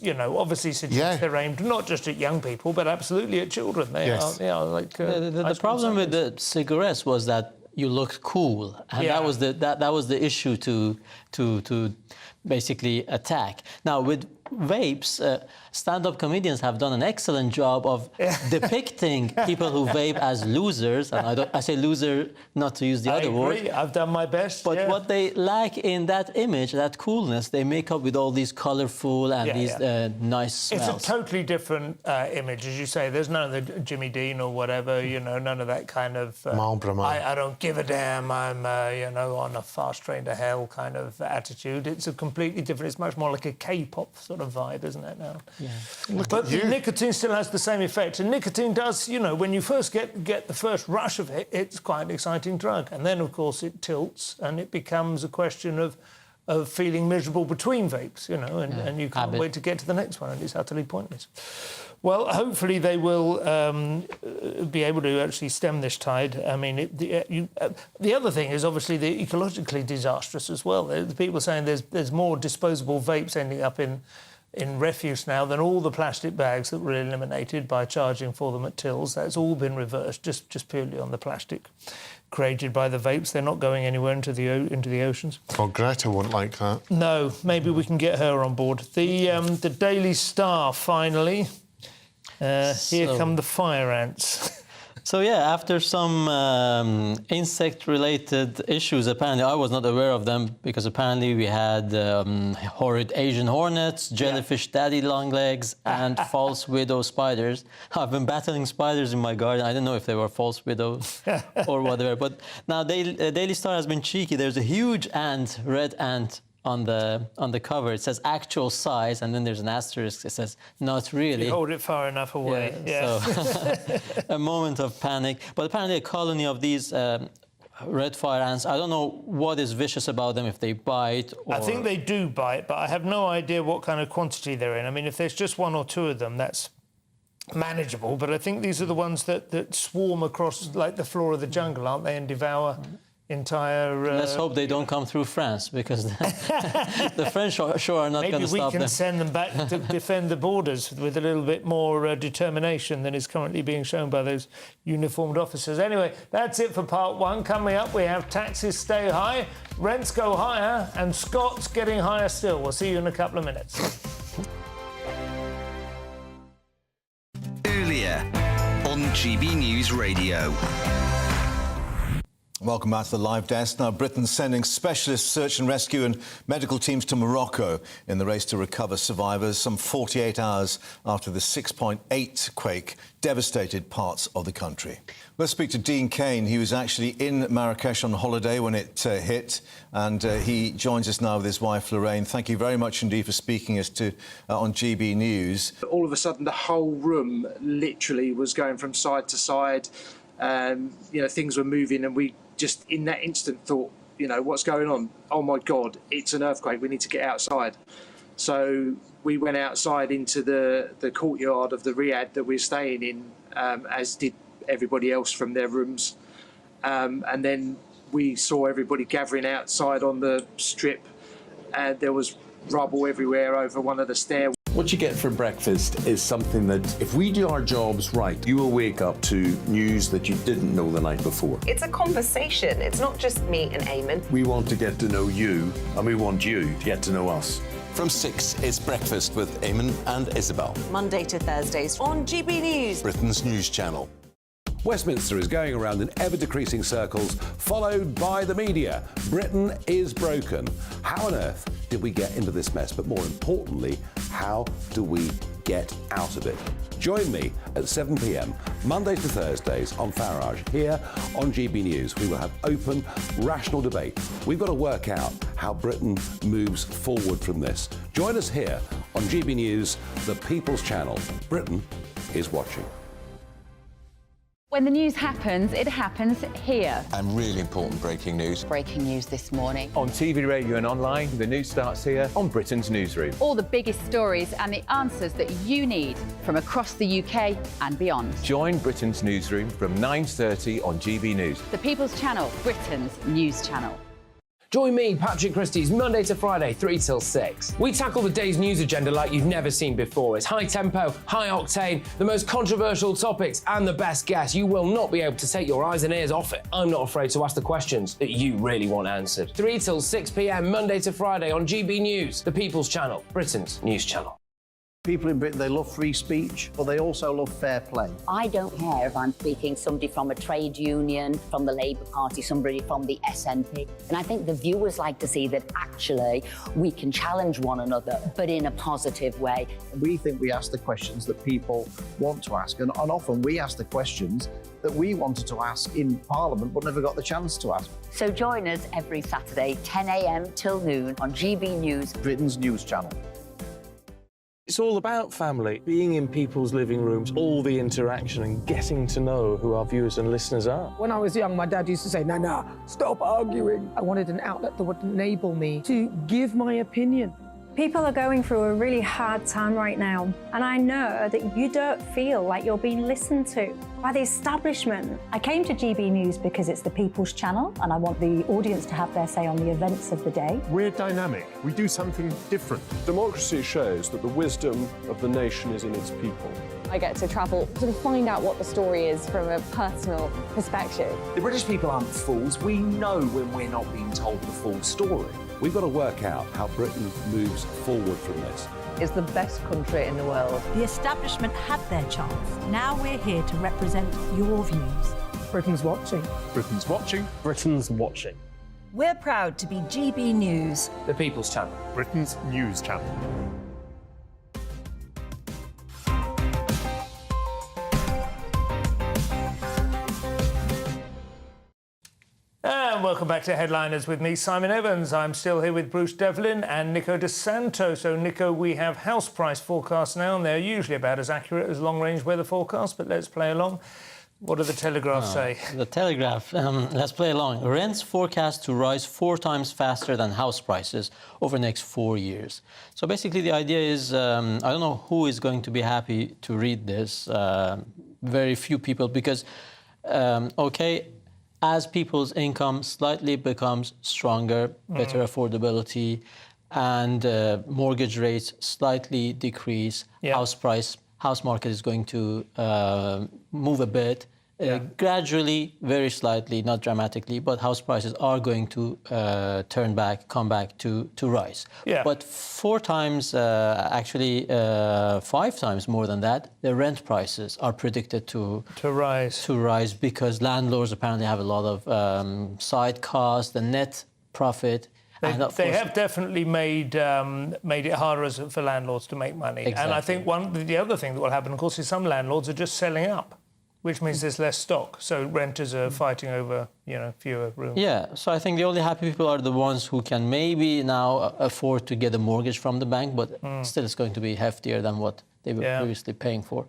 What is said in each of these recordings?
you know, obviously suggests they're aimed not just at young people, but absolutely at children. They are like... the problem with the cigarettes was that you looked cool, and that was the issue to basically attack. Now, with vapes, stand-up comedians have done an excellent job of depicting people who vape as losers, and I say loser not to use the other word. I've done my best. But what they lack in that image, that coolness, they make up with all these colourful and these nice smells. It's a totally different image, as you say. There's none of the Jimmy Dean or whatever, you know, none of that kind of I don't give a damn, I'm, you know, on a fast train to hell kind of attitude. It's a completely different, it's much more like a K-pop sort of vibe, isn't it, now? Yeah. But nicotine still has the same effect. And nicotine does, you know, when you first get the first rush of it, it's quite an exciting drug. And then, of course, it tilts and it becomes a question of feeling miserable between vapes, you know, and you can't wait to get to the next one, and it's utterly pointless. Well, hopefully they will be able to actually stem this tide. I mean, the other thing is obviously the ecologically disastrous as well. The people saying there's more disposable vapes ending up in refuse now than all the plastic bags that were eliminated by charging for them at tills. That's all been reversed, just purely on the plastic created by the vapes. They're not going anywhere into the oceans. Well, Greta wouldn't like that. No, maybe we can get her on board. The Daily Star, finally. Here come the fire ants. So, yeah, after some insect-related issues, apparently I was not aware of them, because apparently we had horrid Asian hornets, jellyfish daddy longlegs, and false widow spiders. I've been battling spiders in my garden. I don't know if they were false widows or whatever. But now Daily Star has been cheeky. There's a huge ant, red ant, on the cover. It says actual size, and then there's an asterisk. It says not really. You hold it far enough away. So a moment of panic. But apparently a colony of these red fire ants, I don't know what is vicious about them, if they bite or... I think they do bite, but I have no idea what kind of quantity they're in. I mean, if there's just one or two of them, that's manageable, but I think these are the ones that swarm across, like, the floor of the jungle, aren't they, and devour entire... Let's hope they don't come through France, because the French sure are not going to stop them. Maybe we can send them back to defend the borders with a little bit more determination than is currently being shown by those uniformed officers. Anyway, that's it for part one. Coming up, we have taxes stay high, rents go higher, and Scots getting higher still. We'll see you in a couple of minutes. Earlier on GB News Radio. Welcome back to the live desk. Now, Britain's sending specialist search and rescue and medical teams to Morocco in the race to recover survivors some 48 hours after the 6.8 quake devastated parts of the country. Let's speak to Dean Kane. He was actually in Marrakesh on holiday when it hit, and he joins us now with his wife, Lorraine. Thank you very much indeed for speaking us to on GB News. All of a sudden, the whole room literally was going from side to side. You know, things were moving, and we just in that instant thought, you know, what's going on? Oh my God, it's an earthquake. We need to get outside. So we went outside into the courtyard of the riad that we're staying in, as did everybody else from their rooms. And then we saw everybody gathering outside on the strip, and there was rubble everywhere over one of the stairs. What you get for breakfast is something that, if we do our jobs right, you will wake up to news that you didn't know the night before. It's a conversation. It's not just me and Eamon. We want to get to know you, and we want you to get to know us. From 6, it's Breakfast with Eamon and Isabel. Monday to Thursdays on GB News, Britain's news channel. Westminster is going around in ever-decreasing circles, followed by the media. Britain is broken. How on earth did we get into this mess? But more importantly, how do we get out of it? Join me at 7 p.m, Mondays to Thursdays on Farage, here on GB News. We will have open, rational debate. We've got to work out how Britain moves forward from this. Join us here on GB News, the People's Channel. Britain is watching. When the news happens, it happens here. And really important breaking news. Breaking news this morning. On TV, radio and online, the news starts here on Britain's Newsroom. All the biggest stories and the answers that you need from across the UK and beyond. Join Britain's Newsroom from 9:30 on GB News. The People's Channel, Britain's news channel. Join me, Patrick Christie's, Monday to Friday, 3 till 6. We tackle the day's news agenda like you've never seen before. It's high tempo, high octane, the most controversial topics and the best guests. You will not be able to take your eyes and ears off it. I'm not afraid to ask the questions that you really want answered. 3 till 6 p.m, Monday to Friday on GB News, the People's Channel, Britain's news channel. People in Britain, they love free speech, but they also love fair play. I don't care if I'm speaking somebody from a trade union, from the Labour Party, somebody from the SNP. And I think the viewers like to see that actually we can challenge one another, but in a positive way. We think we ask the questions that people want to ask, and often we ask the questions that we wanted to ask in Parliament but never got the chance to ask. So join us every Saturday, 10 a.m. till noon on GB News, Britain's news channel. It's all about family, being in people's living rooms, all the interaction and getting to know who our viewers and listeners are. When I was young, my dad used to say, "Nana, stop arguing." I wanted an outlet that would enable me to give my opinion. People are going through a really hard time right now, and I know that you don't feel like you're being listened to by the establishment. I came to GB News because it's the People's Channel, and I want the audience to have their say on the events of the day. We're dynamic. We do something different. Democracy shows that the wisdom of the nation is in its people. I get to travel to find out what the story is from a personal perspective. The British people aren't fools. We know when we're not being told the full story. We've got to work out how Britain moves forward from this. It's the best country in the world. The establishment had their chance. Now we're here to represent your views. Britain's watching. Britain's watching. Britain's watching. We're proud to be GB News, the People's Channel, Britain's news channel. And welcome back to Headliners with me, Simon Evans. I'm still here with Bruce Devlin and Nico De Santo. So, Nico, we have house price forecasts now, and they're usually about as accurate as long-range weather forecasts, but let's play along. What do the Telegraph say? The Telegraph, let's play along. Rents forecast to rise 4 times faster than house prices over the next 4 years. So basically the idea is, I don't know who is going to be happy to read this. Very few people, because, as people's income slightly becomes stronger, better affordability, and mortgage rates slightly decrease, house market is going to move a bit, gradually, very slightly, not dramatically, but house prices are going to come back to rise. Yeah. But 4 times, 5 times more than that, the rent prices are predicted to rise because landlords apparently have a lot of side costs, the net profit. They have definitely made it harder for landlords to make money. Exactly. And I think the other thing that will happen, of course, is some landlords are just selling up, which means there's less stock. So renters are fighting over, fewer rooms. Yeah, so I think the only happy people are the ones who can maybe now afford to get a mortgage from the bank, but still it's going to be heftier than what they were previously paying for.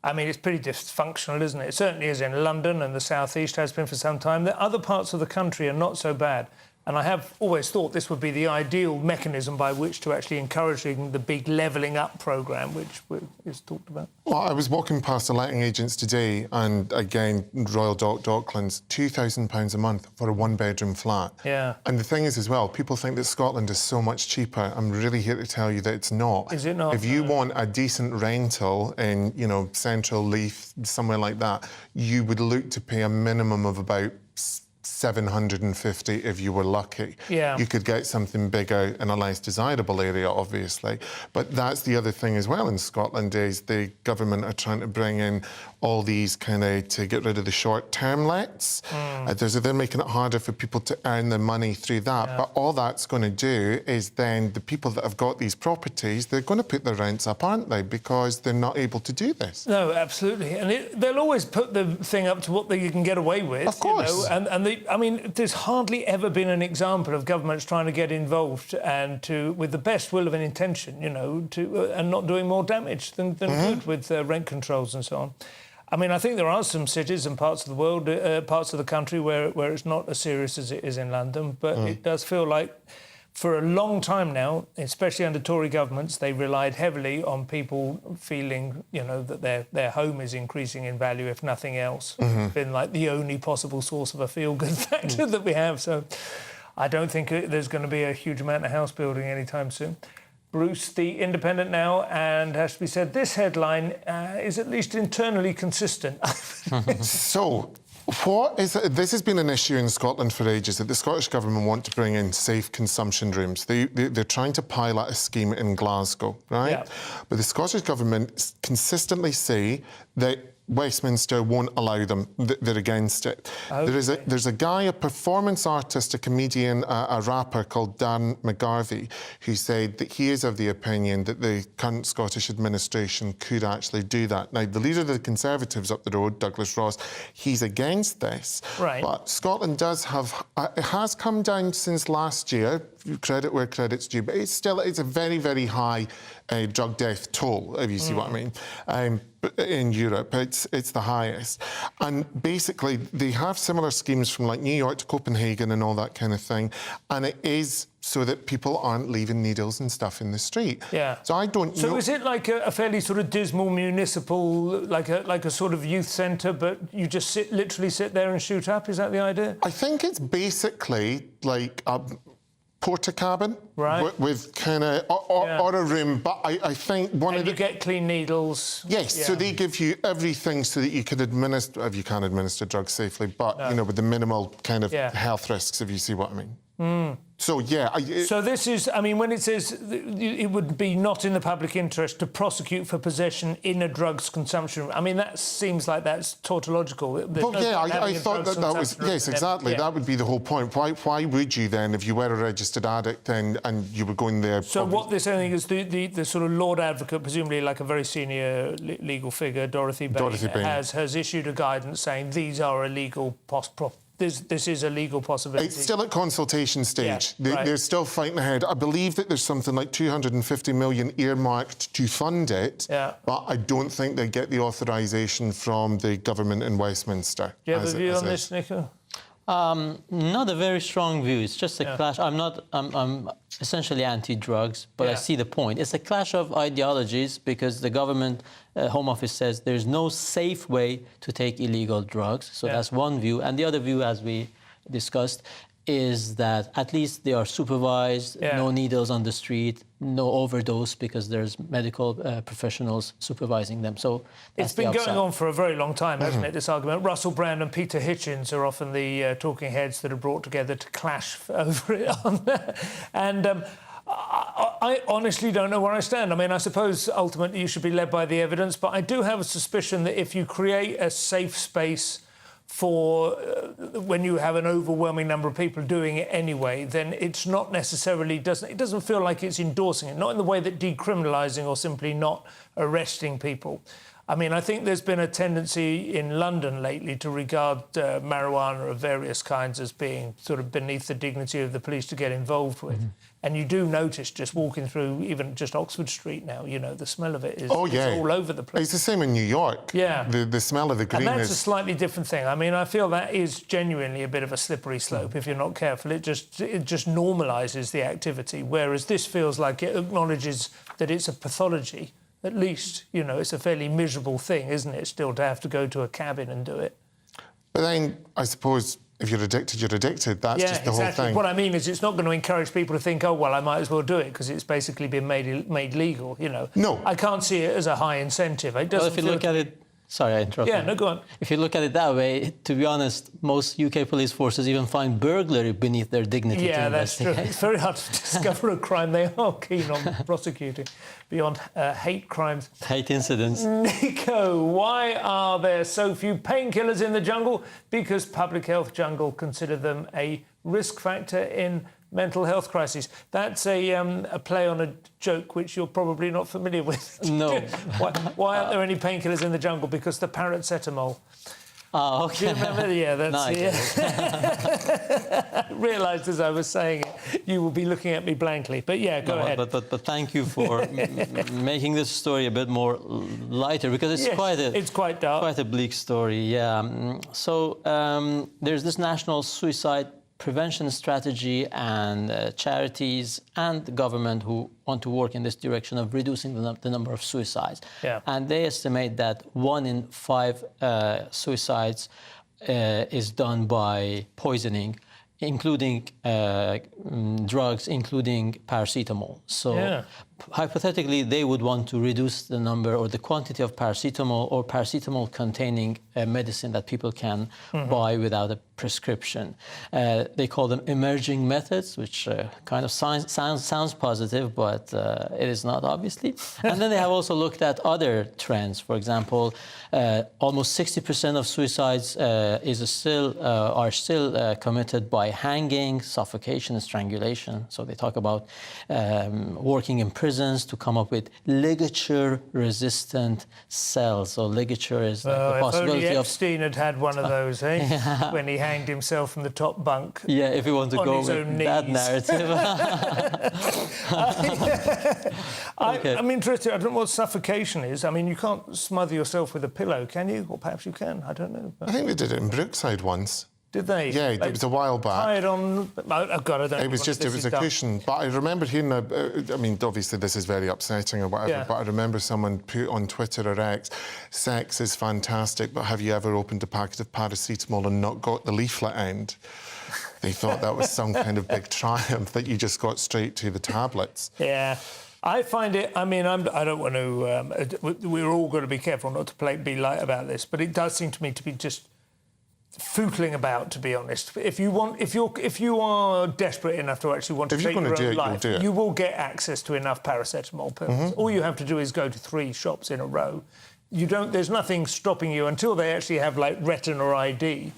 I mean, it's pretty dysfunctional, isn't it? It certainly is in London, and the South East has been for some time. The other parts of the country are not so bad. And I have always thought this would be the ideal mechanism by which to actually encourage the big levelling up programme, which is talked about. Well, I was walking past the letting agents today, and again, Royal Docklands, £2,000 a month for a one-bedroom flat. Yeah. And the thing is, as well, people think that Scotland is so much cheaper. I'm really here to tell you that it's not. Is it not? If you want a decent rental in, Central Leith, somewhere like that, you would look to pay a minimum of about 750 if you were lucky. Yeah. You could get something bigger in a less desirable area, obviously. But that's the other thing as well in Scotland is the government are trying to bring in all these to get rid of the short-term lets. They're making it harder for people to earn their money through that. Yeah. But all that's going to do is then the people that have got these properties, they're going to put their rents up, aren't they? Because they're not able to do this. No, absolutely. And they'll always put the thing up to what you can get away with. Of course. I mean, there's hardly ever been an example of governments trying to get involved and with the best will of an intention, and not doing more damage than good with rent controls and so on. I mean, I think there are some cities and parts of the world, parts of the country where it's not as serious as it is in London, but it does feel like for a long time now, especially under Tory governments, they relied heavily on people feeling, that their home is increasing in value, if nothing else. It's been like the only possible source of a feel-good factor that we have. So I don't think there's going to be a huge amount of house building anytime soon. Bruce, The Independent now, and has to be said, this headline is at least internally consistent. So, this has been an issue in Scotland for ages, that the Scottish Government want to bring in safe consumption rooms. They're trying to pilot a scheme in Glasgow, right? Yeah. But the Scottish Government consistently say that Westminster won't allow them. They're against it. Okay. There's a guy, a performance artist, a comedian, a rapper called Dan McGarvey, who said that he is of the opinion that the current Scottish administration could actually do that. Now, the leader of the Conservatives up the road, Douglas Ross, he's against this. Right. But Scotland does have, it has come down since last year, credit where credit's due, but it's a very, very high drug death toll, if you see what I mean. In Europe, it's the highest. And basically, they have similar schemes from like New York to Copenhagen and all that kind of thing. And it is so that people aren't leaving needles and stuff in the street. Yeah. So I don't know. So is it like a fairly sort of dismal municipal, like a sort of youth centre, but you just literally sit there and shoot up? Is that the idea? I think it's basically like a porter cabin, right, with kind of or a room, but I think you get clean needles. Yes, yeah. so they give you everything so that you can administer, if you can administer drugs safely, but you know, with the minimal kind of health risks, if you see what I mean. So yeah. So this is, I mean, when it says it would be not in the public interest to prosecute for possession in a drugs consumption room, I mean, that seems like that's tautological. Well, yeah, I thought that was, yes, exactly. Yeah. That would be the whole point. Why would you then, if you were a registered addict and you were going there? So what they're saying is the sort of Lord Advocate, presumably like a very senior legal figure, Dorothy Bain, has issued a guidance saying these are illegal This is a legal possibility. It's still at consultation stage. Yeah, They're still fighting ahead. I believe that there's something like 250 million earmarked to fund it, but I don't think they get the authorisation from the government in Westminster. Do you have a view on this, Nico? Not a very strong view. It's just a clash. I'm essentially anti-drugs, but I see the point. It's a clash of ideologies because the government Home Office says there's no safe way to take illegal drugs. So that's one view. And the other view, as we discussed, is that at least they are supervised, no needles on the street, no overdose because there's medical professionals supervising them. So it's been going on for a very long time, hasn't it, this argument? Russell Brand and Peter Hitchens are often the talking heads that are brought together to clash over it. And I honestly don't know where I stand. I mean, I suppose ultimately you should be led by the evidence, but I do have a suspicion that if you create a safe space for when you have an overwhelming number of people doing it anyway, then it's not necessarily it doesn't feel like it's endorsing it, not in the way that decriminalising or simply not arresting people. I mean, I think there's been a tendency in London lately to regard marijuana of various kinds as being sort of beneath the dignity of the police to get involved with. And you do notice just walking through even just Oxford Street now, you know, the smell of it is all over the place. It's the same in New York. Yeah. The smell of the green and that's a slightly different thing. I mean, I feel that is genuinely a bit of a slippery slope if you're not careful. It just normalises the activity, whereas this feels like it acknowledges that it's a pathology. At least, you know, it's a fairly miserable thing, isn't it, still to have to go to a cabin and do it. But then, I suppose, if you're addicted, you're addicted. That's just the whole thing. What I mean is it's not going to encourage people to think, oh, well, I might as well do it because it's basically been made legal, you know. No. I can't see it as a high incentive. It doesn't well, if you look at it... Sorry, I interrupted. Yeah, no, go on. If you look at it that way, to be honest, most UK police forces even find burglary beneath their dignity to investigate. Yeah, that's true. It's very hard to discover a crime they are keen on prosecuting beyond hate crimes. Hate incidents. Nico, why are there so few painkillers in the jungle? Because Public Health Jungle consider them a risk factor in mental health crises. That's a play on a joke which you're probably not familiar with. No. Why aren't there any painkillers in the jungle? Because the paracetamol. Oh, OK. Do you remember? Yeah, that's... Nice. I realised as I was saying it, you will be looking at me blankly. But yeah, go ahead. But thank you for making this story a bit more lighter, because it's it's quite dark. Quite a bleak story, yeah. So there's this national suicide prevention strategy, and charities and the government who want to work in this direction of reducing the number of suicides. Yeah. And they estimate that 1 in 5 suicides is done by poisoning including drugs, including paracetamol. So hypothetically, they would want to reduce the number or the quantity of paracetamol or paracetamol-containing medicine that people can buy without a prescription. They call them emerging methods, which kind of sounds positive, but it is not, obviously. And then they have also looked at other trends. For example, almost 60% of suicides are still committed by hanging, suffocation, and strangulation. So they talk about working in prisons to come up with ligature-resistant cells. So ligature is like the possibility if only of... Epstein had one of those, eh? When he hanged himself from the top bunk. Yeah, if you want to go with that narrative. I'm interested. I don't know what suffocation is. I mean, you can't smother yourself with a pillow, can you? Or perhaps you can. I don't know. I think they did it in Brookside once. Did they? Yeah, it was a while back. Tied on... Oh, God, I don't know. It was a cushion. But I remember hearing, I mean, obviously this is very upsetting or whatever, but I remember someone put on Twitter or X, sex is fantastic, but have you ever opened a packet of paracetamol and not got the leaflet end? They thought that was some kind of big triumph, that you just got straight to the tablets. Yeah. I find it, I mean, I don't want to... we're all got to be careful not to be light about this, but it does seem to me to be just footling about, to be honest. If you are desperate enough to actually want to take your own life, you will get access to enough paracetamol pills. All you have to do is go to 3 shops in a row. There's nothing stopping you until they actually have like retina ID.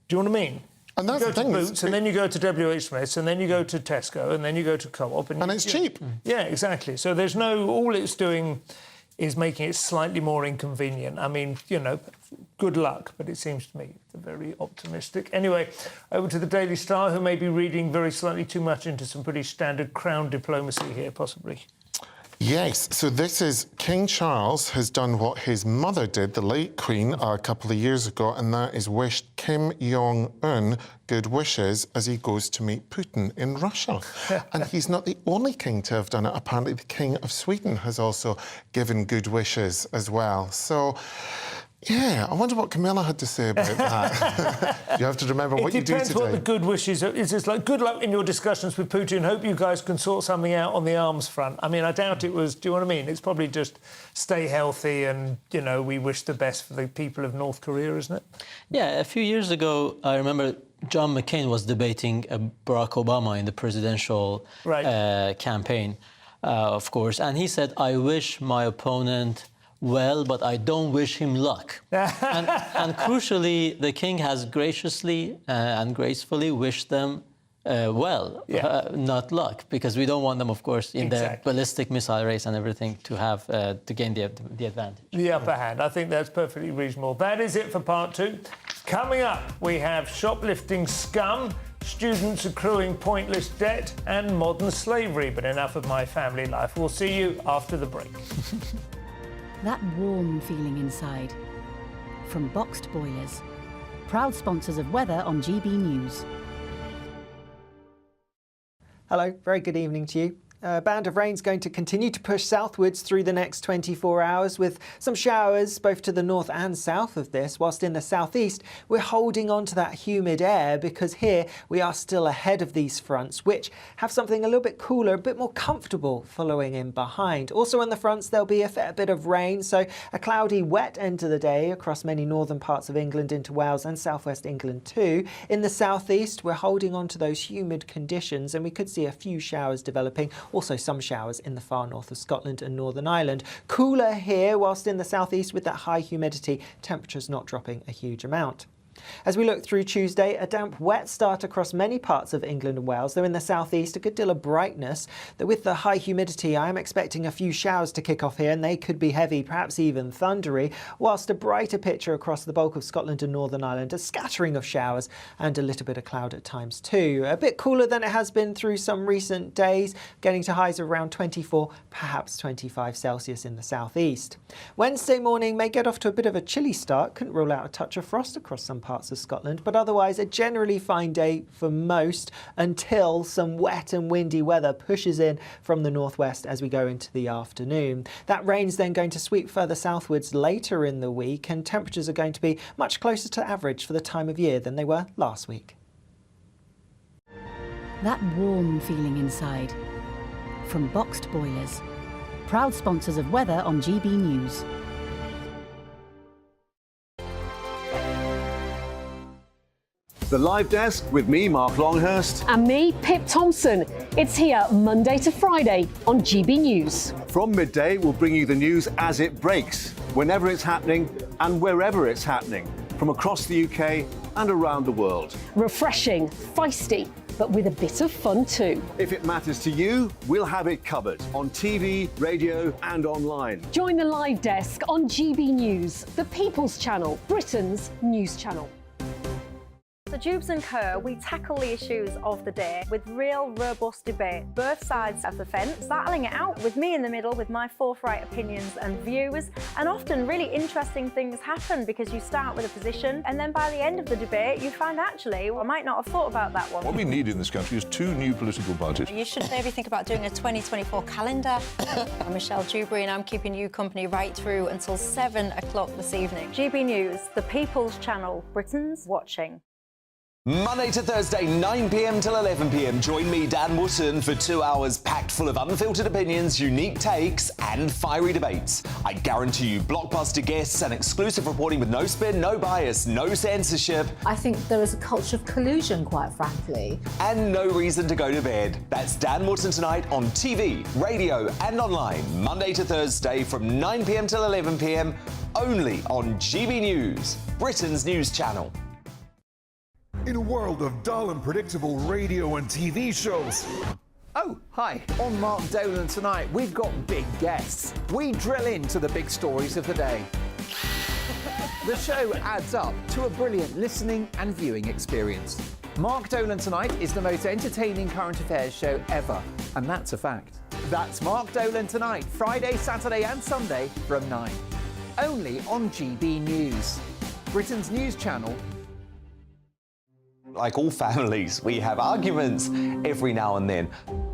Do you know what I mean? And that's you go to Boots, and then you go to WH Smith's, and then you go to Tesco, and then you go to Co-op, and it's cheap. Yeah, exactly. So there's all it's doing is making it slightly more inconvenient. I mean, you know, good luck, but it seems to me very optimistic. Anyway, over to the Daily Star, who may be reading very slightly too much into some pretty standard Crown diplomacy here, possibly. Yes, so this is King Charles has done what his mother did, the late Queen, a couple of years ago, and that is wished Kim Jong-un good wishes as he goes to meet Putin in Russia. And he's not the only king to have done it. Apparently the King of Sweden has also given good wishes as well. So... yeah, I wonder what Camilla had to say about that. You have to remember what you do today. It depends what the good wishes are. It's just like, good luck in your discussions with Putin. Hope you guys can sort something out on the arms front. I mean, I doubt it was... do you know what I mean? It's probably just stay healthy and, you know, we wish the best for the people of North Korea, isn't it? Yeah, a few years ago, I remember John McCain was debating Barack Obama in the presidential campaign, of course. And he said, I wish my opponent... well, but I don't wish him luck. and crucially, the king has graciously and gracefully wished them well, not luck, because we don't want them, of course, in the ballistic missile race and everything to have to gain the advantage. The upper hand. I think that's perfectly reasonable. That is it for part 2. Coming up, we have shoplifting scum, students accruing pointless debt, and modern slavery. But enough of my family life. We'll see you after the break. That warm feeling inside. From Boxed Boilers. Proud sponsors of weather on GB News. Hello, very good evening to you. A band of rain is going to continue to push southwards through the next 24 hours with some showers both to the north and south of this, whilst in the southeast we're holding on to that humid air because here we are still ahead of these fronts, which have something a little bit cooler, a bit more comfortable following in behind. Also on the fronts there'll be a fair bit of rain, so a cloudy, wet end to the day across many northern parts of England into Wales and southwest England too. In the southeast we're holding on to those humid conditions and we could see a few showers developing. Also some showers in the far north of Scotland and Northern Ireland. Cooler here, whilst in the southeast with that high humidity, temperatures not dropping a huge amount. As we look through Tuesday, a damp, wet start across many parts of England and Wales, though in the southeast a good deal of brightness. Though with the high humidity, I am expecting a few showers to kick off here, and they could be heavy, perhaps even thundery, whilst a brighter picture across the bulk of Scotland and Northern Ireland, a scattering of showers and a little bit of cloud at times too. A bit cooler than it has been through some recent days, getting to highs of around 24, perhaps 25 Celsius in the southeast. Wednesday morning may get off to a bit of a chilly start, couldn't rule out a touch of frost across some parts of Scotland, but otherwise a generally fine day for most until some wet and windy weather pushes in from the northwest as we go into the afternoon. That rain's then going to sweep further southwards later in the week, and temperatures are going to be much closer to average for the time of year than they were last week. That warm feeling inside. From Boxed Boilers, proud sponsors of weather on GB News. The Live Desk with me, Mark Longhurst. And me, Pip Thompson. It's here Monday to Friday on GB News. From midday, we'll bring you the news as it breaks, whenever it's happening and wherever it's happening, from across the UK and around the world. Refreshing, feisty, but with a bit of fun too. If it matters to you, we'll have it covered on TV, radio and online. Join the Live Desk on GB News, the People's Channel, Britain's news channel. So Jubes and Kerr, we tackle the issues of the day with real robust debate, both sides of the fence, battling it out with me in the middle with my forthright opinions and views. And often really interesting things happen because you start with a position and then by the end of the debate you find actually, well, I might not have thought about that one. What we need in this country is 2 new political parties. You should maybe think about doing a 2024 calendar. I'm Michelle Dewberry and I'm keeping you company right through until 7 o'clock this evening. GB News, the People's Channel, Britain's watching. Monday to Thursday, 9 p.m. till 11 p.m. Join me, Dan Wootton, for 2 hours packed full of unfiltered opinions, unique takes, and fiery debates. I guarantee you blockbuster guests and exclusive reporting with no spin, no bias, no censorship. I think there is a culture of collusion, quite frankly. And no reason to go to bed. That's Dan Wootton tonight on TV, radio, and online. Monday to Thursday from 9 p.m. till 11 p.m. only on GB News, Britain's news channel. In a world of dull and predictable radio and TV shows. Oh, hi. On Mark Dolan tonight, we've got big guests. We drill into the big stories of the day. The show adds up to a brilliant listening and viewing experience. Mark Dolan Tonight is the most entertaining current affairs show ever, and that's a fact. That's Mark Dolan Tonight, Friday, Saturday and Sunday from 9. Only on GB News, Britain's news channel. Like all families, we have arguments every now and then,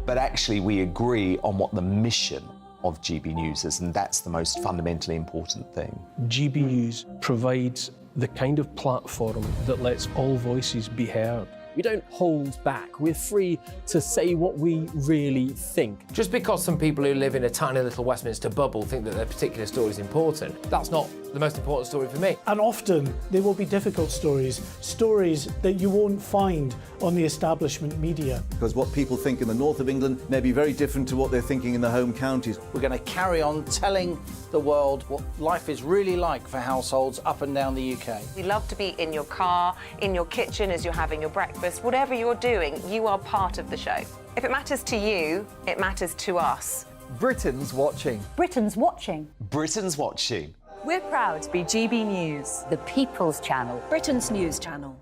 but actually we agree on what the mission of GB News is, and that's the most fundamentally important thing. GB News provides the kind of platform that lets all voices be heard. We don't hold back. We're free to say what we really think. Just because some people who live in a tiny little Westminster bubble think that their particular story is important, that's not the most important story for me. And often there will be difficult stories, stories that you won't find on the establishment media. Because what people think in the north of England may be very different to what they're thinking in the home counties. We're going to carry on telling the world what life is really like for households up and down the UK. We love to be in your car, in your kitchen as you're having your breakfast. Whatever you're doing, you are part of the show. If it matters to you, it matters to us. Britain's watching. Britain's watching. Britain's watching. We're proud to be GB News, the People's Channel, Britain's news channel.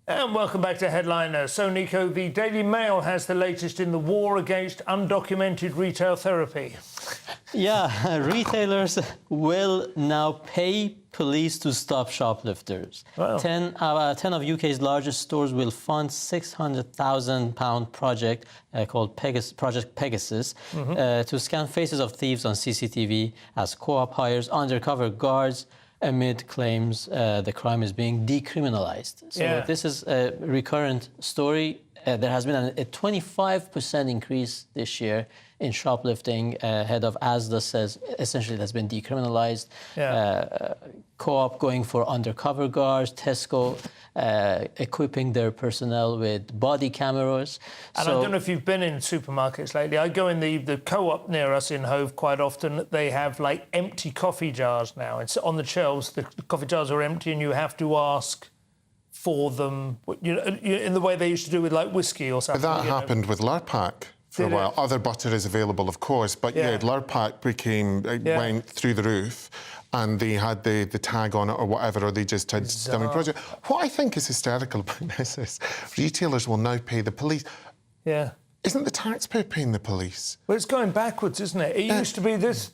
And welcome back to Headliner. So, Nico, the Daily Mail has the latest in the war against undocumented retail therapy. Yeah, retailers will now pay police to stop shoplifters. Wow. 10 of UK's largest stores will fund £600,000 project called Project Pegasus to scan faces of thieves on CCTV as Co-op hires undercover guards amid claims the crime is being decriminalized. So this is a recurrent story. There has been a 25% increase this year in shoplifting ahead of ASDA says essentially it has been decriminalized. Co-op going for undercover guards, Tesco equipping their personnel with body cameras. And I don't know if you've been in supermarkets lately. I go in the Co-op near us in Hove quite often. They have like empty coffee jars now. It's on the shelves. The coffee jars are empty and you have to ask for them, you know, in the way they used to do with like whiskey or something. That happened with Lurpak for a while. Other butter is available, of course, but Lurpak went through the roof, and they had the tag on it or whatever, or they just had dummy project. What I think is hysterical about this is retailers will now pay the police. Yeah. Isn't the taxpayer paying the police? Well, it's going backwards, isn't it? It used to be this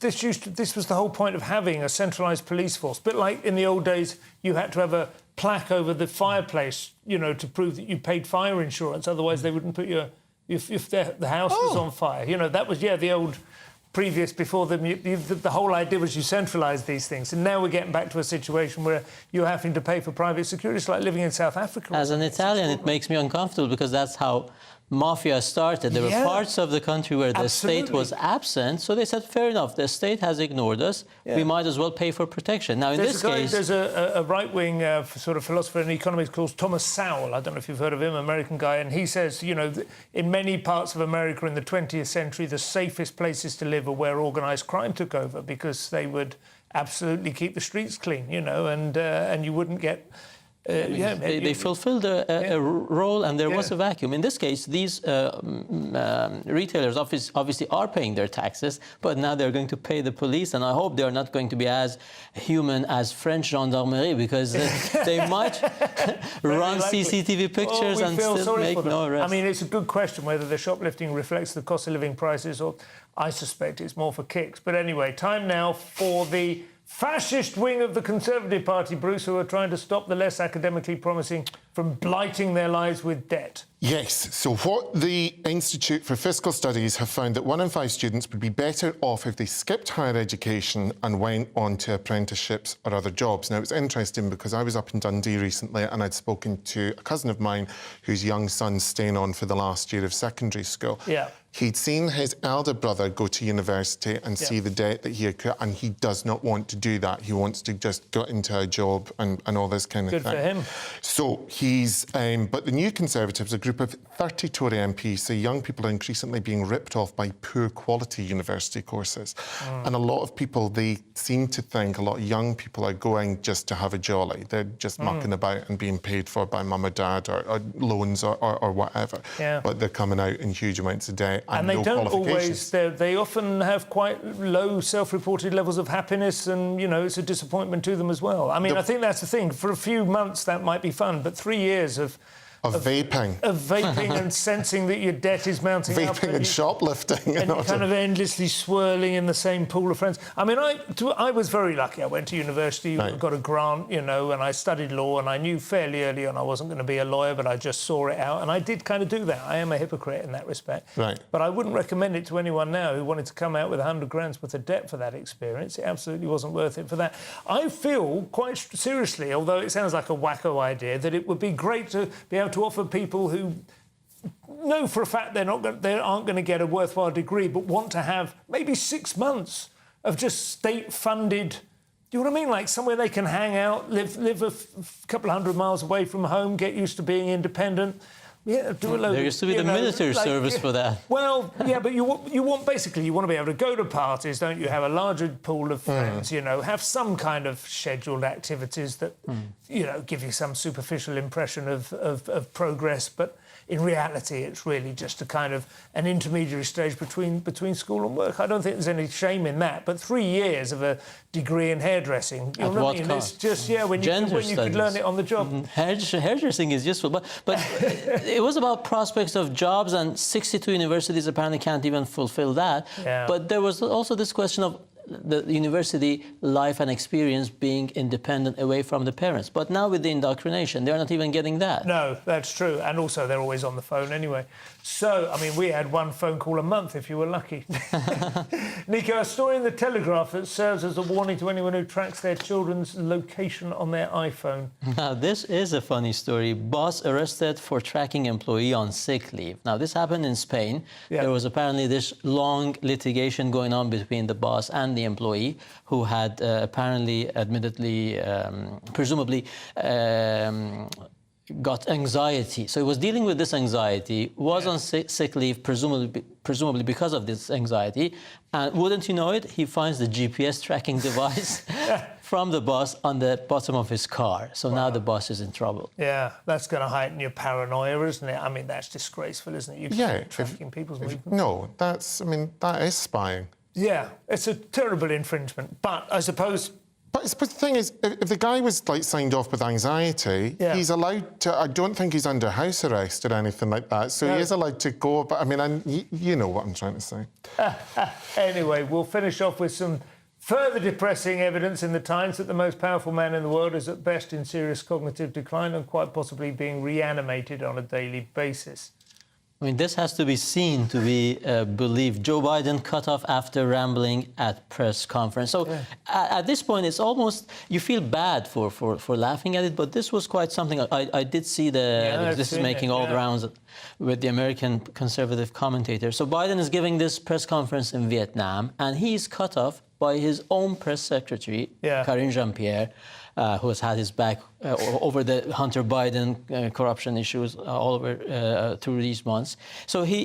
was the whole point of having a centralised police force. But like in the old days, you had to have a plaque over the fireplace, you know, to prove that you paid fire insurance. Otherwise, they wouldn't put if the house was on fire. You know, that was the before the whole idea was you centralise these things. And now we're getting back to a situation where you're having to pay for private security. It's like living in South Africa. As an Italian, it makes me uncomfortable because that's how mafia started. There were parts of the country where the state was absent, so they said, fair enough, the state has ignored us, we might as well pay for protection. Now, in this case... There's a right-wing sort of philosopher and economist called Thomas Sowell, I don't know if you've heard of him, American guy, and he says, you know, in many parts of America in the 20th century, the safest places to live are where organised crime took over because they would absolutely keep the streets clean, you know, and you wouldn't get... they fulfilled a role, and there was a vacuum. In this case, these retailers obviously are paying their taxes, but now they're going to pay the police, and I hope they're not going to be as human as French gendarmerie, because they might run CCTV pictures and still make no arrest. I mean, it's a good question whether the shoplifting reflects the cost of living prices, or I suspect it's more for kicks. But anyway, time now for the fascist wing of the Conservative Party, Bruce, who are trying to stop the less academically promising from blighting their lives with debt. Yes. So what the Institute for Fiscal Studies have found that 1 in 5 students would be better off if they skipped higher education and went on to apprenticeships or other jobs. Now, it's interesting because I was up in Dundee recently and I'd spoken to a cousin of mine whose young son's staying on for the last year of secondary school. Yeah. He'd seen his elder brother go to university and see the debt that he had cut, and he does not want to do that. He wants to just get into a job and all this kind of thing. Good for him. So he's... but the New Conservatives, a group of 30 Tory MPs, say young people are increasingly being ripped off by poor quality university courses. And a lot of people, they seem to think a lot of young people are going just to have a jolly. They're just mucking about and being paid for by mum or dad or loans or whatever. Yeah. But they're coming out in huge amounts of debt. And they don't always... They often have quite low self-reported levels of happiness, and, you know, it's a disappointment to them as well. I mean, I think that's the thing. For a few months, that might be fun, but 3 years of vaping. Of vaping and sensing that your debt is mounting up. Vaping and shoplifting. And you're kind of endlessly swirling in the same pool of friends. I mean, I was very lucky. I went to university, got a grant, you know, and I studied law, and I knew fairly early on I wasn't going to be a lawyer, but I just saw it out, and I did kind of do that. I am a hypocrite in that respect. Right. But I wouldn't recommend it to anyone now who wanted to come out with 100 grand's worth of debt for that experience. It absolutely wasn't worth it for that. I feel quite seriously, although it sounds like a wacko idea, that it would be great to be able to offer people who know for a fact they aren't going to get a worthwhile degree, but want to have maybe 6 months of just state-funded. Do you know what I mean? Like somewhere they can hang out, live a couple of 100 miles away from home, get used to being independent. Yeah, do a load. There used to be the military service for that. Well, yeah, but you want basically you want to be able to go to parties, don't you? Have a larger pool of friends, you know, have some kind of scheduled activities that you know give you some superficial impression of progress, but in reality, it's really just a kind of an intermediary stage between school and work. I don't think there's any shame in that. But 3 years of a degree in hairdressing, you know what I mean? It's just when you could learn it on the job. Hairdressing is useful, but it was about prospects of jobs, and 62 universities apparently can't even fulfill that. Yeah. But there was also this question of the university life and experience being independent away from the parents. But now with the indoctrination, they're not even getting that. No, that's true. And also they're always on the phone anyway. So, I mean, we had one phone call a month if you were lucky. Nico, a story in The Telegraph that serves as a warning to anyone who tracks their children's location on their iPhone. Now, this is a funny story. Boss arrested for tracking employee on sick leave. Now, this happened in Spain. Yeah. There was apparently this long litigation going on between the boss and the employee, who had presumably got anxiety. So he was dealing with this anxiety, was on sick leave, presumably because of this anxiety. And wouldn't you know it, he finds the GPS tracking device from the boss on the bottom of his car. So now the boss is in trouble. Yeah, that's going to heighten your paranoia, isn't it? I mean, that's disgraceful, isn't it? You can't be tracking people's movements. No, that is spying. Yeah, it's a terrible infringement. But I suppose... But the thing is, if the guy was signed off with anxiety, he's allowed to. I don't think he's under house arrest or anything like that. So he is allowed to go. But I mean, you know what I'm trying to say. Anyway, we'll finish off with some further depressing evidence in the Times that the most powerful man in the world is at best in serious cognitive decline and quite possibly being reanimated on a daily basis. I mean, this has to be seen to be believed. Joe Biden cut off after rambling at press conference. So at this point, it's almost, you feel bad for laughing at it, but this was quite something. I did see this is making all the rounds with the American conservative commentator. So Biden is giving this press conference in Vietnam, and he's cut off by his own press secretary, Karine Jean-Pierre, who has had his back over the Hunter Biden corruption issues all over through these months. So he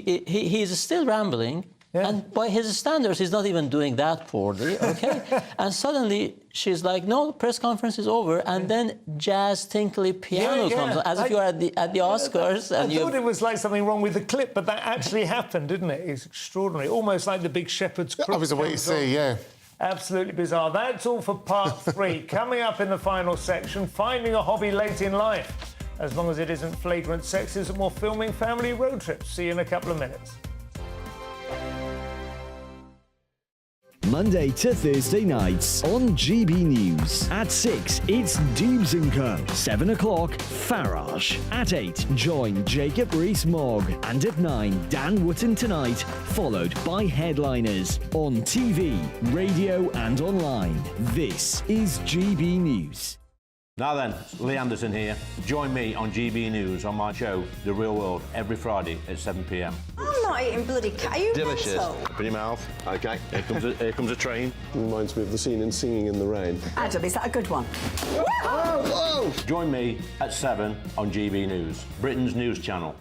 is still rambling, and by his standards, he's not even doing that poorly, okay? And suddenly, she's like, no, the press conference is over, and then jazz, tinkly piano comes on, as if you are at the Oscars. I thought it was like something wrong with the clip, but that actually happened, didn't it? It's extraordinary, almost like the Big Shepherd's Crook. I was away to say, yeah. Absolutely bizarre. That's all for part 3. Coming up in the final section, finding a hobby late in life. As long as it isn't flagrant sexism or filming family road trips. See you in a couple of minutes. Monday to Thursday nights on GB News. At 6, it's Dubes & Co. 7 o'clock, Farage. At 8, join Jacob Rees-Mogg. And at 9, Dan Wootton Tonight, followed by Headliners. On TV, radio and online. This is GB News. Now then, Lee Anderson here. Join me on GB News on my show, The Real World, every Friday at 7 p.m. I'm not eating bloody cat. Are you Delicious. mental? Open your mouth. OK, here comes a train. Reminds me of the scene in Singing in the Rain. Adam, is that a good one? Whoa! Join me at 7 on GB News, Britain's news channel.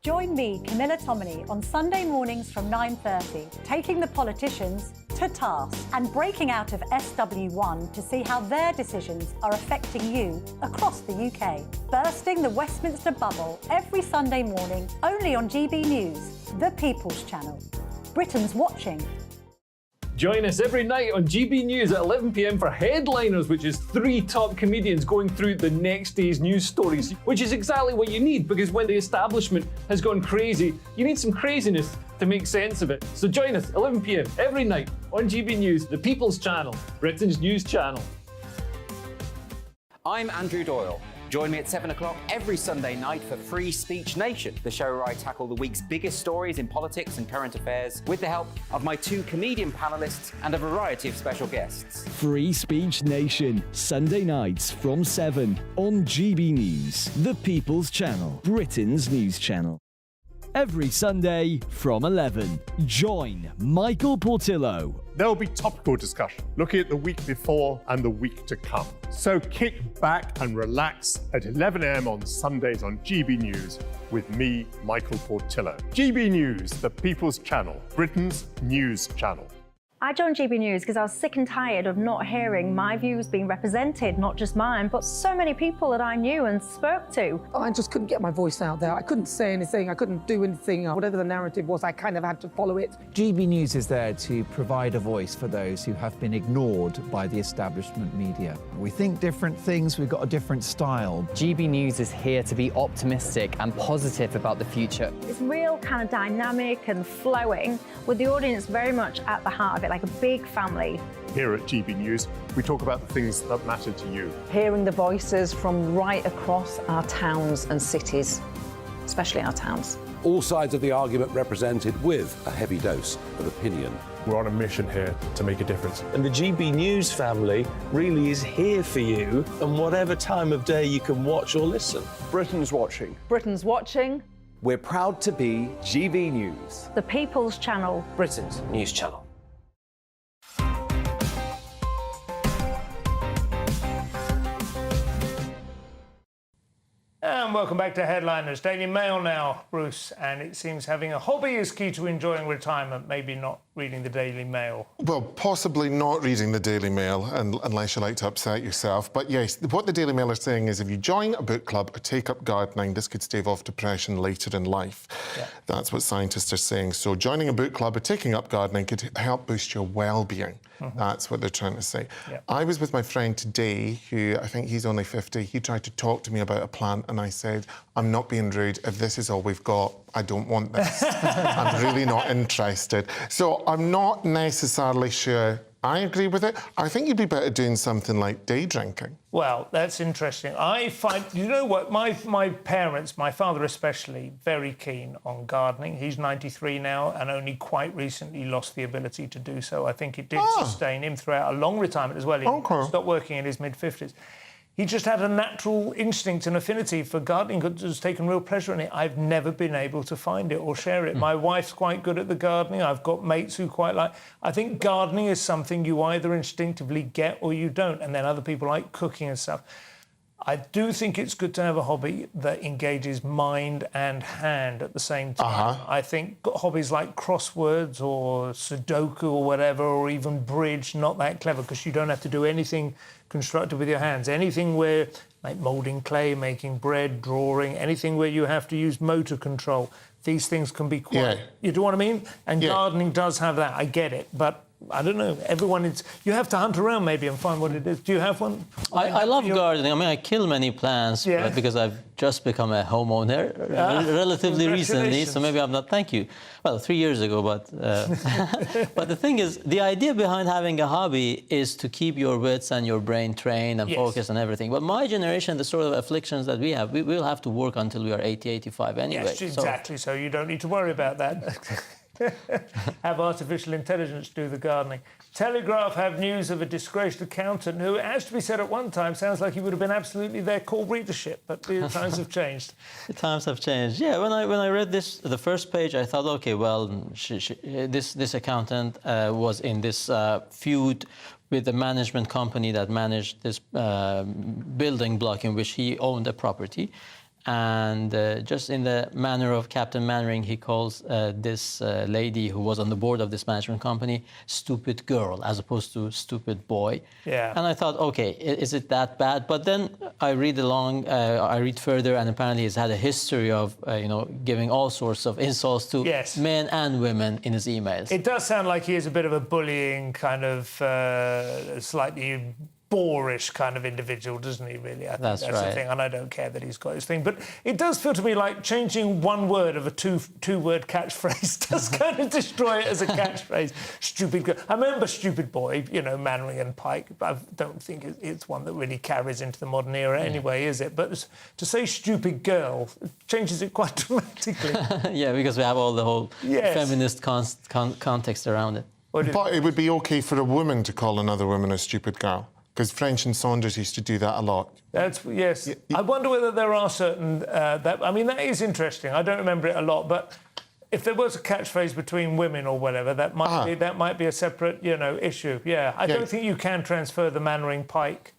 Join me, Camilla Tominey, on Sunday mornings from 9:30, taking the politicians to task and breaking out of SW1 to see how their decisions are affecting you across the UK. Bursting the Westminster bubble every Sunday morning, only on GB News, the People's Channel. Britain's watching. Join us every night on GB News at 11 p.m. for Headliners, which is 3 top comedians going through the next day's news stories, which is exactly what you need, because when the establishment has gone crazy, you need some craziness to make sense of it. So join us 11 p.m. every night on GB News, the People's Channel, Britain's news channel. I'm Andrew Doyle. Join me at 7 o'clock every Sunday night for Free Speech Nation, the show where I tackle the week's biggest stories in politics and current affairs with the help of my 2 comedian panellists and a variety of special guests. Free Speech Nation, Sunday nights from 7 on GB News, the People's Channel, Britain's news channel. Every Sunday from 11, join Michael Portillo. There will be topical discussion, looking at the week before and the week to come. So kick back and relax at 11 a.m. on Sundays on GB News with me, Michael Portillo. GB News, the People's Channel, Britain's news channel. I joined GB News because I was sick and tired of not hearing my views being represented, not just mine, but so many people that I knew and spoke to. I just couldn't get my voice out there. I couldn't say anything. I couldn't do anything. Whatever the narrative was, I kind of had to follow it. GB News is there to provide a voice for those who have been ignored by the establishment media. We think different things, we've got a different style. GB News is here to be optimistic and positive about the future. It's real kind of dynamic and flowing, with the audience very much at the heart of it, like a big family. Here at GB News, we talk about the things that matter to you. Hearing the voices from right across our towns and cities, especially our towns. All sides of the argument represented with a heavy dose of opinion. We're on a mission here to make a difference. And the GB News family really is here for you, and whatever time of day you can watch or listen. Britain's watching. Britain's watching. We're proud to be GB News, the People's Channel, Britain's news channel. And welcome back to Headliners. Daily Mail now, Bruce, and it seems having a hobby is key to enjoying retirement, maybe not reading the Daily Mail. Well, possibly not reading the Daily Mail, unless you like to upset yourself. But yes, what the Daily Mail are saying is if you join a book club or take up gardening, this could stave off depression later in life. Yeah. That's what scientists are saying. So joining a book club or taking up gardening could help boost your well-being. Mm-hmm. That's what they're trying to say. Yeah. I was with my friend today, who I think he's only 50. He tried to talk to me about a plant, and I said, I'm not being rude. If this is all we've got, I don't want this. I'm really not interested. So I'm not necessarily sure I agree with it. I think you'd be better doing something like day drinking. Well, that's interesting. I find, you know what, my parents, my father especially, very keen on gardening. He's 93 now and only quite recently lost the ability to do so. I think it did sustain him throughout a long retirement as well. He stopped working in his mid-50s. He just had a natural instinct and affinity for gardening, has taken real pleasure in it. I've never been able to find it or share it. My wife's quite good at the gardening. I've got mates who quite like... I think gardening is something you either instinctively get or you don't, and then other people like cooking and stuff. I do think it's good to have a hobby that engages mind and hand at the same time. I think hobbies like crosswords or Sudoku or whatever, or even bridge, not that clever because you don't have to do anything constructive with your hands. Anything where, like moulding clay, making bread, drawing, anything where you have to use motor control, these things can be quite... You know what I mean? And gardening does have that. I get it, but... I don't know. Everyone is... You have to hunt around maybe and find what it is. Do you have one? I love gardening. I mean, I kill many plants because I've just become a homeowner relatively recently. So maybe I'm not... Thank you. Well, 3 years ago, but... but the thing is, the idea behind having a hobby is to keep your wits and your brain trained and focused and everything. But my generation, the sort of afflictions that we have, we'll have to work until we are 80, 85 anyway. Yes, exactly. So you don't need to worry about that. Have artificial intelligence do the gardening. Telegraph have news of a disgraced accountant who, it has to be said at one time, sounds like he would have been absolutely their core readership, but the times have changed. The times have changed. Yeah, when I read this, the first page, I thought, okay, well, this accountant was in this feud with the management company that managed this building block in which he owned a property. And just in the manner of Captain Mannering, he calls this lady who was on the board of this management company stupid girl as opposed to stupid boy. Yeah. And I thought, okay, is it that bad? But then I read further, and apparently he's had a history of, giving all sorts of insults to men and women in his emails. It does sound like he is a bit of a bullying kind of slightly boorish kind of individual, doesn't he, really? I think that's right. the thing, and I don't care that he's got his thing. But it does feel to me like changing one word of a two-word catchphrase does kind of destroy it as a catchphrase. Stupid girl. I remember stupid boy, Mannering and Pike, but I don't think it's one that really carries into the modern era anyway, is it? But to say stupid girl changes it quite dramatically. Yeah, because we have all the whole feminist context around it. But it would be OK for a woman to call another woman a stupid girl. Because French and Saunders used to do that a lot. Yes. I wonder whether there are certain... that is interesting. I don't remember it a lot, but if there was a catchphrase between women or whatever, that might be a separate, issue. Yeah, I don't think you can transfer the Mannering-Pike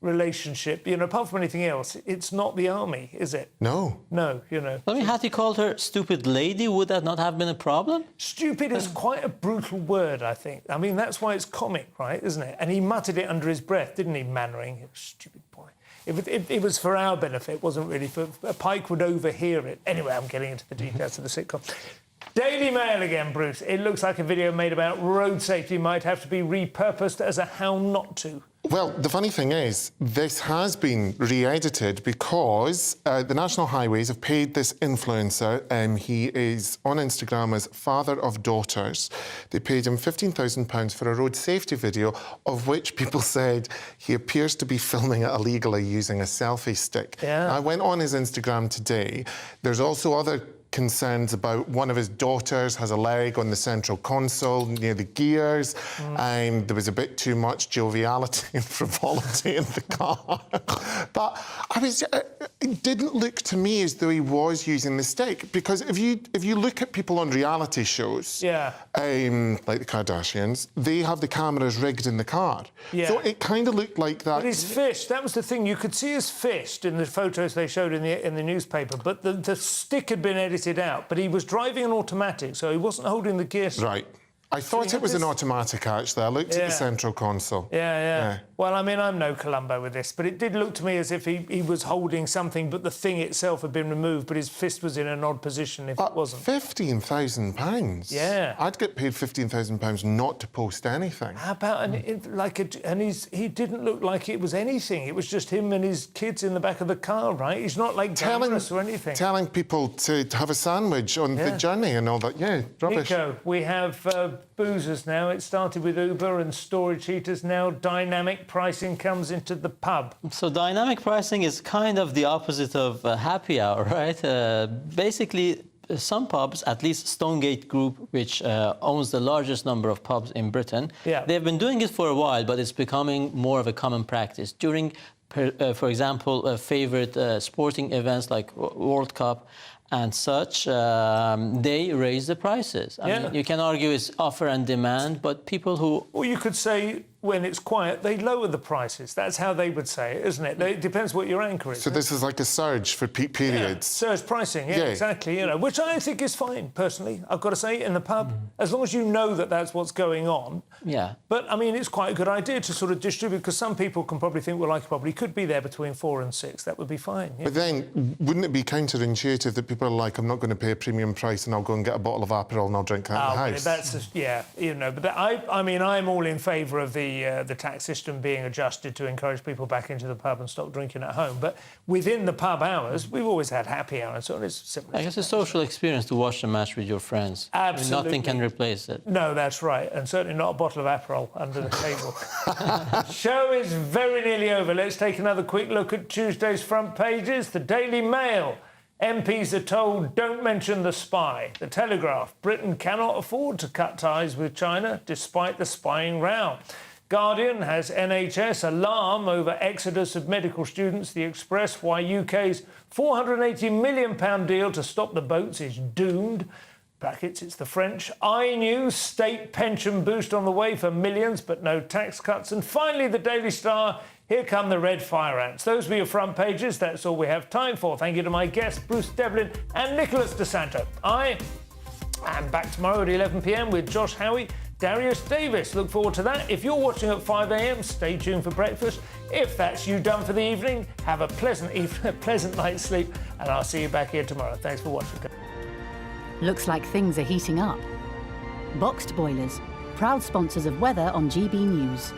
relationship, apart from anything else. It's not the army, is it? No. No, I mean, had he called her stupid lady, would that not have been a problem? Stupid is quite a brutal word, I think. I mean, that's why it's comic, right, isn't it? And he muttered it under his breath, didn't he, Mannering? Stupid boy. It was for our benefit, it wasn't really for... Pike would overhear it. Anyway, I'm getting into the details of the sitcom. Daily Mail again, Bruce. It looks like a video made about road safety might have to be repurposed as a how not to. Well, the funny thing is, this has been re-edited because the National Highways have paid this influencer. He is on Instagram as father of daughters. They paid him £15,000 for a road safety video, of which people said he appears to be filming it illegally using a selfie stick. Yeah. I went on his Instagram today. There's also other concerns about one of his daughters has a leg on the central console near the gears, and there was a bit too much joviality and frivolity in the car. But it didn't look to me as though he was using the stick, because if you look at people on reality shows, like the Kardashians, they have the cameras rigged in the car. Yeah. So it kind of looked like that. But his fist, that was the thing. You could see his fist in the photos they showed in the newspaper, but the stick had been edited out, but he was driving an automatic, so he wasn't holding the gear. Right. I thought it was an automatic, actually. I looked at the central console. Yeah. Well, I mean, I'm no Columbo with this, but it did look to me as if he was holding something, but the thing itself had been removed, but his fist was in an odd position if it wasn't. £15,000? Yeah. I'd get paid £15,000 not to post anything. How about, he didn't look like it was anything. It was just him and his kids in the back of the car, right? He's not, like, glamorous or anything. Telling people to have a sandwich on the journey and all that. Yeah, rubbish. Nico, we have boozers now. It started with Uber and storage heaters. Now dynamic pricing comes into the pub. So dynamic pricing is kind of the opposite of happy hour, right? Basically, some pubs, at least Stonegate Group, which owns the largest number of pubs in Britain, they've been doing it for a while, but it's becoming more of a common practice. During, for example, favorite sporting events like World Cup and such, they raise the prices. I mean, you can argue it's offer and demand, but people who... Or you could say, when it's quiet, they lower the prices. That's how they would say it, isn't it? It depends what your anchor is. So this is like a surge for peak periods. Surge pricing, exactly. You know, which I think is fine, personally. I've got to say, in the pub, as long as you know that that's what's going on. Yeah. But, I mean, it's quite a good idea to sort of distribute, because some people can probably think, well, I probably could be there between 4 and 6. That would be fine. But then, wouldn't it be counterintuitive that people are like, I'm not going to pay a premium price and I'll go and get a bottle of Aperol and I'll drink that in the house? That's just, you know. But I mean, I'm all in favour of the tax system being adjusted to encourage people back into the pub and stop drinking at home. But within the pub hours, we've always had happy hour, and so it's simple. I guess a social experience to watch the match with your friends. Absolutely. I mean, nothing can replace it. No, that's right, and certainly not a bottle of Aperol under the table. Show is very nearly over. Let's take another quick look at Tuesday's front pages. The Daily Mail. MPs are told, don't mention the spy. The Telegraph. Britain cannot afford to cut ties with China despite the spying row. Guardian has NHS alarm over exodus of medical students. The Express, why UK's £480 million deal to stop the boats is doomed. Brackets, it's the French. iNews, state pension boost on the way for millions, but no tax cuts. And finally, the Daily Star, here come the red fire ants. Those were your front pages. That's all we have time for. Thank you to my guests, Bruce Devlin and Nicholas DeSanto. I am back tomorrow at 11 p.m. with Josh Howie, Darius Davis. Look forward to that. If you're watching at 5 a.m, stay tuned for breakfast. If that's you done for the evening, have a pleasant night's sleep, and I'll see you back here tomorrow. Thanks for watching. Looks like things are heating up. Boxed boilers, proud sponsors of weather on GB News.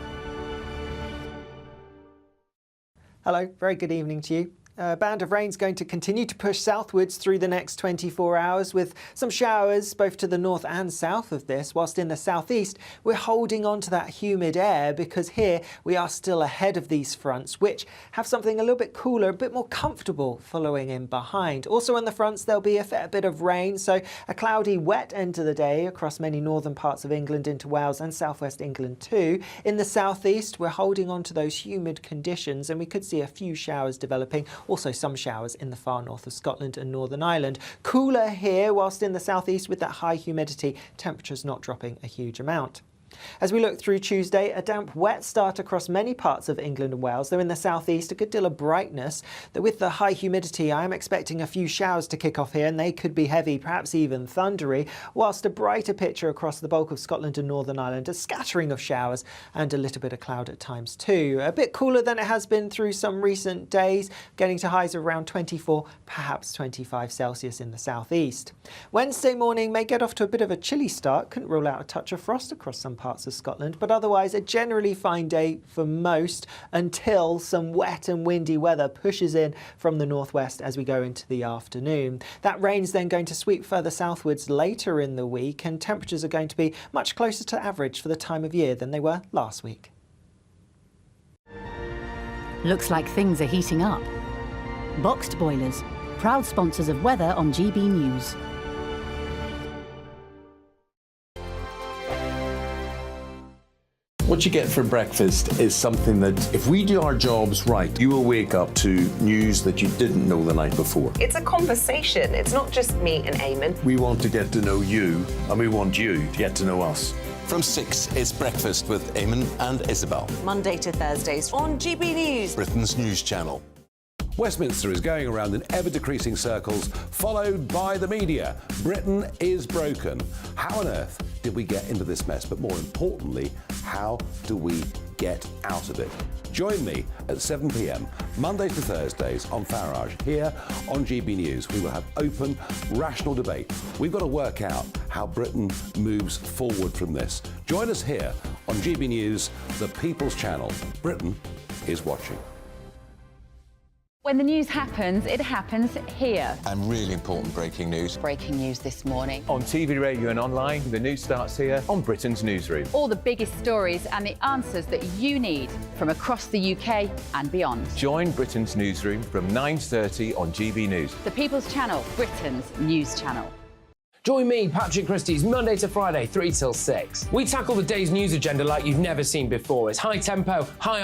Hello, very good evening to you. A band of rain's going to continue to push southwards through the next 24 hours with some showers both to the north and south of this, whilst in the southeast we're holding on to that humid air because here we are still ahead of these fronts, which have something a little bit cooler, a bit more comfortable following in behind. Also on the fronts there'll be a fair bit of rain, so a cloudy, wet end to the day across many northern parts of England into Wales and southwest England too. In the southeast we're holding on to those humid conditions and we could see a few showers developing. Also some showers in the far north of Scotland and Northern Ireland. Cooler here, whilst in the southeast with that high humidity, temperatures not dropping a huge amount. As we look through Tuesday, a damp, wet start across many parts of England and Wales, though in the southeast a good deal of brightness. Though with the high humidity, I am expecting a few showers to kick off here, and they could be heavy, perhaps even thundery, whilst a brighter picture across the bulk of Scotland and Northern Ireland, a scattering of showers and a little bit of cloud at times too. A bit cooler than it has been through some recent days, getting to highs of around 24, perhaps 25 Celsius in the southeast. Wednesday morning may get off to a bit of a chilly start, couldn't rule out a touch of frost across some parts of Scotland, but otherwise a generally fine day for most until some wet and windy weather pushes in from the northwest as we go into the afternoon. That rain's then going to sweep further southwards later in the week, and temperatures are going to be much closer to average for the time of year than they were last week. Looks like things are heating up. Boxed boilers, proud sponsors of weather on GB News. What you get for breakfast is something that, if we do our jobs right, you will wake up to news that you didn't know the night before. It's a conversation. It's not just me and Eamon. We want to get to know you, and we want you to get to know us. From 6, it's Breakfast with Eamon and Isabel. Monday to Thursdays on GB News, Britain's news channel. Westminster is going around in ever-decreasing circles, followed by the media. Britain is broken. How on earth did we get into this mess? But more importantly, how do we get out of it? Join me at 7 p.m, Mondays to Thursdays on Farage, here on GB News. We will have open, rational debate. We've got to work out how Britain moves forward from this. Join us here on GB News, the People's Channel. Britain is watching. When the news happens, it happens here. And really important breaking news. Breaking news this morning. On TV, radio and online, the news starts here on Britain's Newsroom. All the biggest stories and the answers that you need from across the UK and beyond. Join Britain's Newsroom from 9:30 on GB News. The People's Channel, Britain's news channel. Join me, Patrick Christie's, Monday to Friday, 3 till 6. We tackle the day's news agenda like you've never seen before. It's high tempo, high